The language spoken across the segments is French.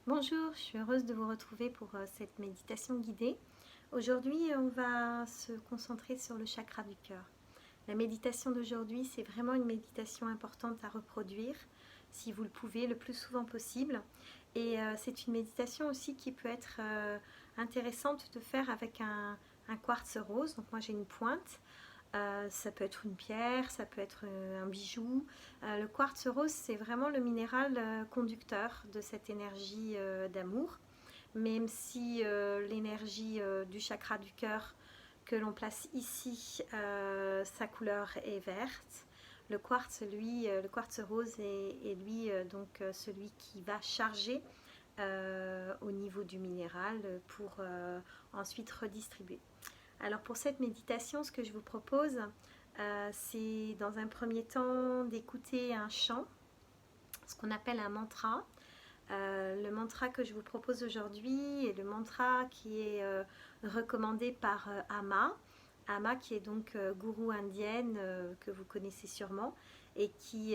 Bonjour, je suis heureuse de vous retrouver pour cette méditation guidée. Aujourd'hui, on va se concentrer sur le chakra du cœur. La méditation d'aujourd'hui, c'est vraiment une méditation importante à reproduire, si vous le pouvez, le plus souvent possible. Et c'est une méditation aussi qui peut être intéressante de faire avec un quartz rose. Donc moi j'ai une pointe. Ça peut être une pierre, ça peut être un bijou. Le quartz rose, c'est vraiment le minéral conducteur de cette énergie d'amour. Même si l'énergie du chakra du cœur que l'on place ici, sa couleur est verte. Le quartz, lui, le quartz rose est lui donc celui qui va charger au niveau du minéral pour ensuite redistribuer. Alors pour cette méditation, ce que je vous propose, c'est dans un premier temps d'écouter un chant, ce qu'on appelle un mantra. Le mantra que je vous propose aujourd'hui est le mantra qui est recommandé par Ama. Ama qui est donc gourou indienne que vous connaissez sûrement et qui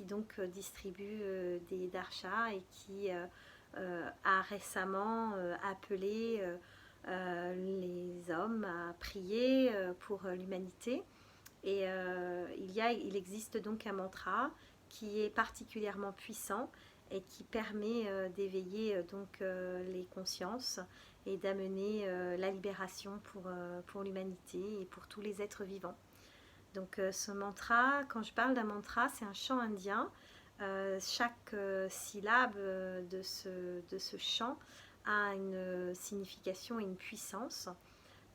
donc distribue des darshas et qui a récemment appelé les hommes à prier pour l'humanité. Et il existe donc un mantra qui est particulièrement puissant et qui permet d'éveiller les consciences et d'amener la libération pour l'humanité et pour tous les êtres vivants. Donc ce mantra, quand je parle d'un mantra, c'est un chant indien. Chaque syllabe de ce chant a une signification et une puissance.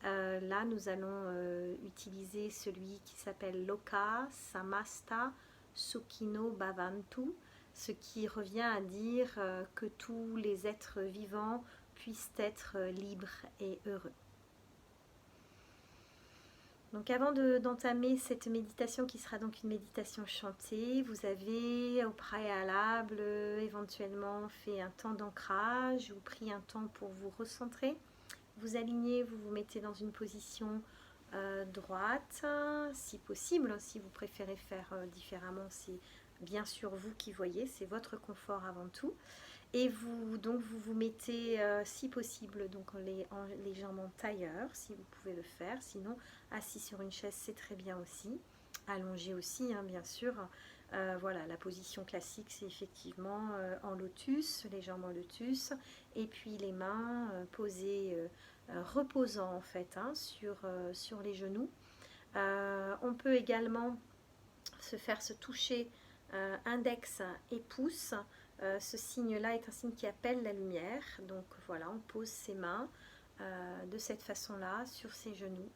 Là, nous allons utiliser celui qui s'appelle Loka Samasta Sukhino Bhavantu, ce qui revient à dire que tous les êtres vivants puissent être libres et heureux. Donc avant d'entamer cette méditation qui sera donc une méditation chantée, vous avez au préalable éventuellement fait un temps d'ancrage ou pris un temps pour vous recentrer. Vous alignez, vous vous mettez dans une position droite, si possible. Si vous préférez faire différemment, c'est bien sûr vous qui voyez, c'est votre confort avant tout. Et vous vous mettez, si possible, donc les jambes en tailleur, si vous pouvez le faire. Sinon, assis sur une chaise, c'est très bien aussi. Allongé aussi, hein, bien sûr. Voilà, la position classique, c'est effectivement en lotus, les jambes en lotus, et puis les mains posées, reposant en fait hein, sur les genoux. On peut également se toucher index et pouce. Ce signe-là est un signe qui appelle la lumière. Donc voilà, on pose ses mains de cette façon-là sur ses genoux.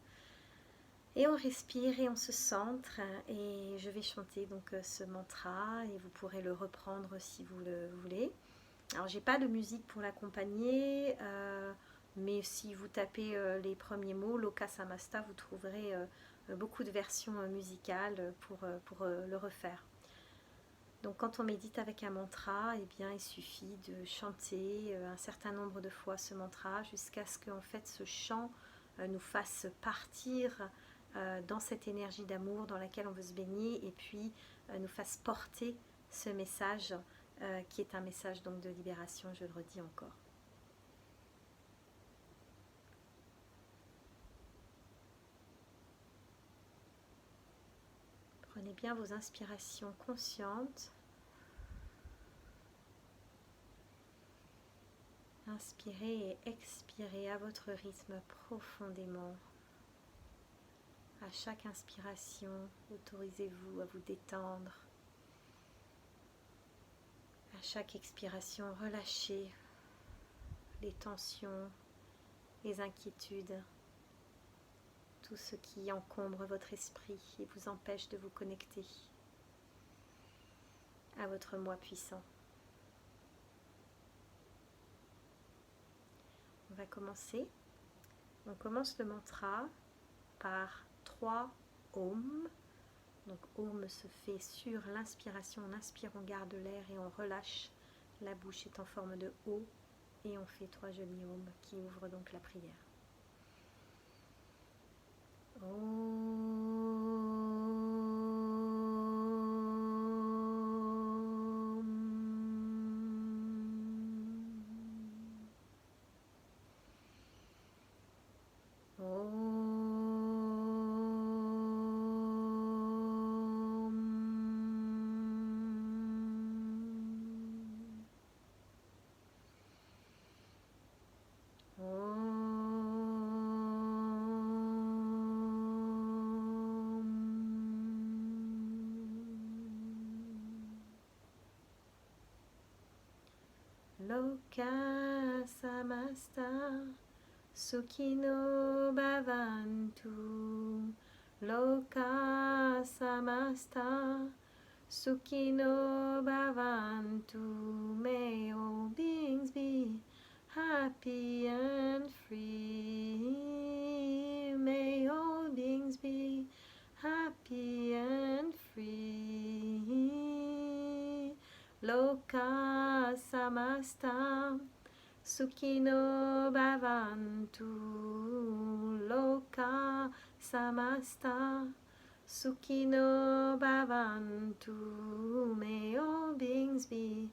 Et on respire et on se centre. Et je vais chanter donc ce mantra et vous pourrez le reprendre si vous le voulez. Alors j'ai pas de musique pour l'accompagner, mais si vous tapez les premiers mots, Loka Samasta, vous trouverez beaucoup de versions musicales pour le refaire. Donc quand on médite avec un mantra, eh bien, il suffit de chanter un certain nombre de fois ce mantra jusqu'à ce que en fait, ce chant nous fasse partir dans cette énergie d'amour dans laquelle on veut se baigner et puis nous fasse porter ce message qui est un message donc de libération, je le redis encore. Prenez bien vos inspirations conscientes. Inspirez et expirez à votre rythme profondément. À chaque inspiration, autorisez-vous à vous détendre. À chaque expiration, relâchez les tensions, les inquiétudes, tout ce qui encombre votre esprit et vous empêche de vous connecter à votre moi puissant. On va commencer. On commence le mantra par 3 Om. Donc Om se fait sur l'inspiration. On inspire, on garde l'air et on relâche. La bouche est en forme de O et on fait 3 jolis Om qui ouvrent donc la prière. Loka samasta Sukhino bhavantu. Loka samasta Sukhino bhavantu. May all beings be happy and free. May all beings be happy and free. Loka samasta Sukhino bhavantu. Loka samasta Sukhino bhavantu. May all beings be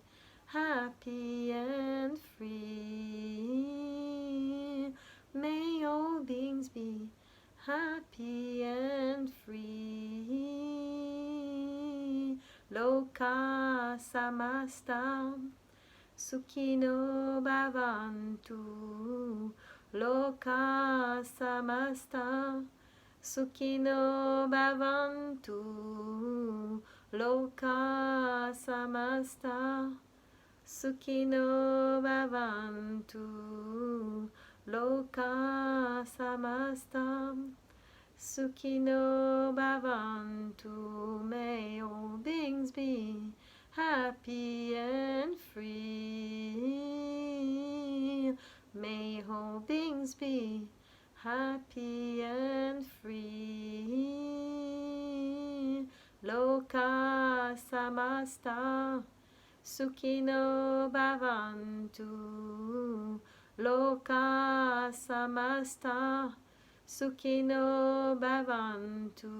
happy and free. May all beings be happy and free. Loka samasta Sukhino bhavantu. Loka samasta Sukhino bhavantu. Loka samasta Sukhino bhavantu. Loka samasta Sukhino bhavantu. May all beings be happy and free. May all beings be happy and free. Loka samasta Sukhino bhavantu. Loka samasta Sukhino bhavantu.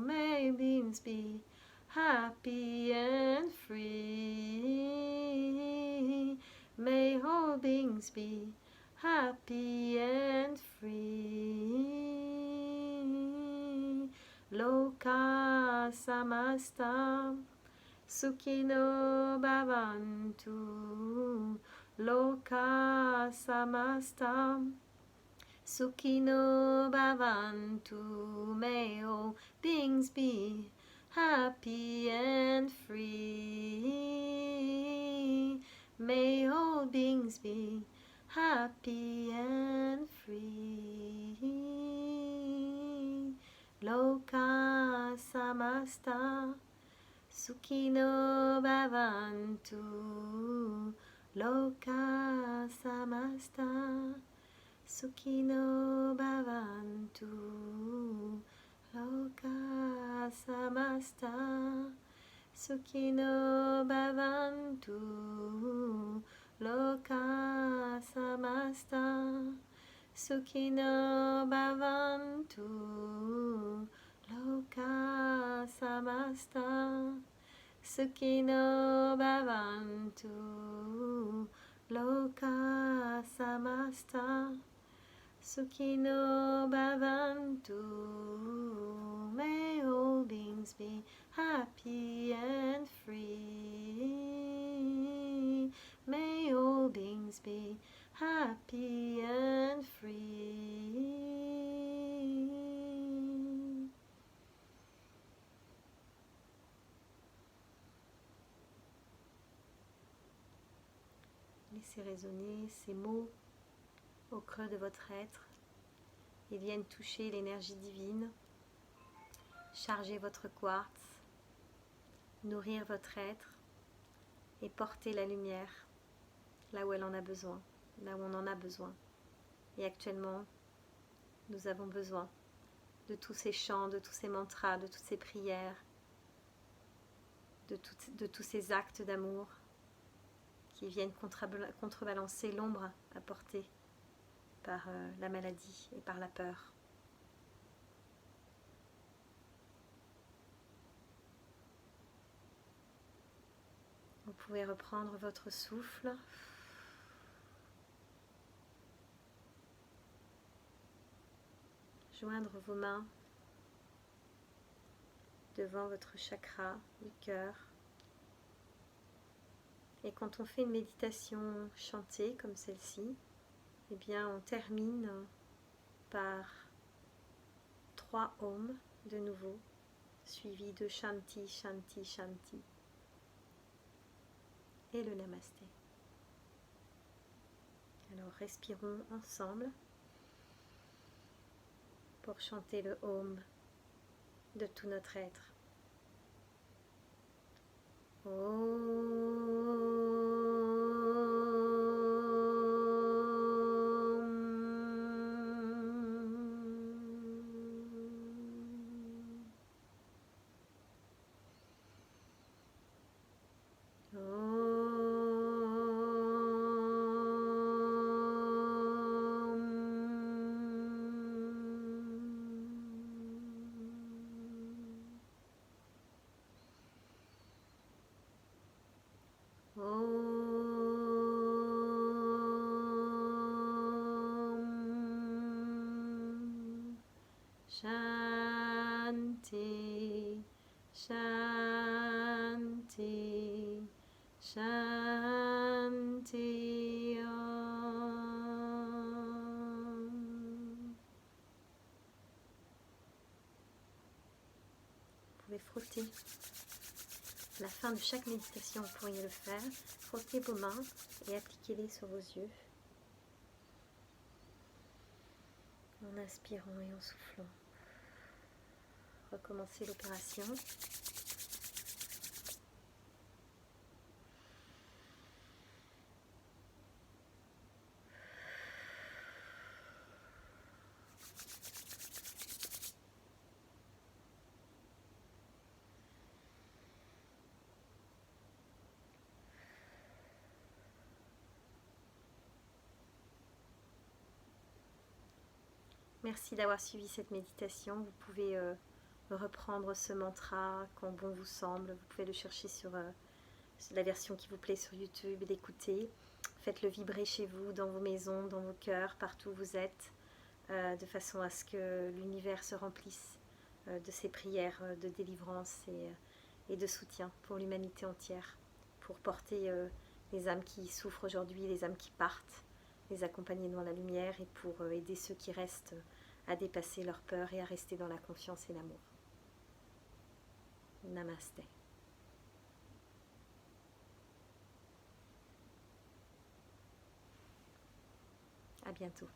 May beings be happy and free. May all beings be happy and free. Loka samasta Sukhino bhavantu. Loka samasta Sukhino bhavantu. May all beings be happy and free. May all beings be happy and free. Loka samasta Sukhino bhavantu. Loka samasta Sukhino bhavantu. Loka samasta Sukhino bhavantu. Loka samasta Sukhino bhavantu. Loka samasta Sukhino bhavantu. Loka samasta Sukhino bhavantu. May all beings be happy and free. May all beings be happy and free. Laissez résonner ces mots au creux de votre être. Ils viennent toucher l'énergie divine, charger votre quartz, nourrir votre être et porter la lumière là où elle en a besoin, là où on en a besoin. Et actuellement, nous avons besoin de tous ces chants, de tous ces mantras, de toutes ces prières, de tous ces actes d'amour qui viennent contrebalancer l'ombre apportée par la maladie et par la peur. Vous pouvez reprendre votre souffle. Joindre vos mains devant votre chakra du cœur. Et quand on fait une méditation chantée comme celle-ci, eh bien on termine par 3 Om de nouveau, suivi de Shanti, Shanti, Shanti et le Namasté. Alors respirons ensemble pour chanter le Om de tout notre être. Shanti, Shanti, Shanti Om. Vous pouvez frotter. À la fin de chaque méditation, vous pourriez le faire. Frottez vos mains et appliquez-les sur vos yeux. En inspirant et en soufflant. Recommencez l'opération. Merci d'avoir suivi cette méditation. Vous pouvez reprendre ce mantra quand bon vous semble. Vous pouvez le chercher sur la version qui vous plaît sur YouTube et l'écouter. Faites-le vibrer chez vous, dans vos maisons, dans vos cœurs, partout où vous êtes, de façon à ce que l'univers se remplisse de ces prières de délivrance et de soutien pour l'humanité entière, pour porter les âmes qui souffrent aujourd'hui, les âmes qui partent, les accompagner dans la lumière et pour aider ceux qui restent à dépasser leur peur et à rester dans la confiance et l'amour. Namasté. À bientôt.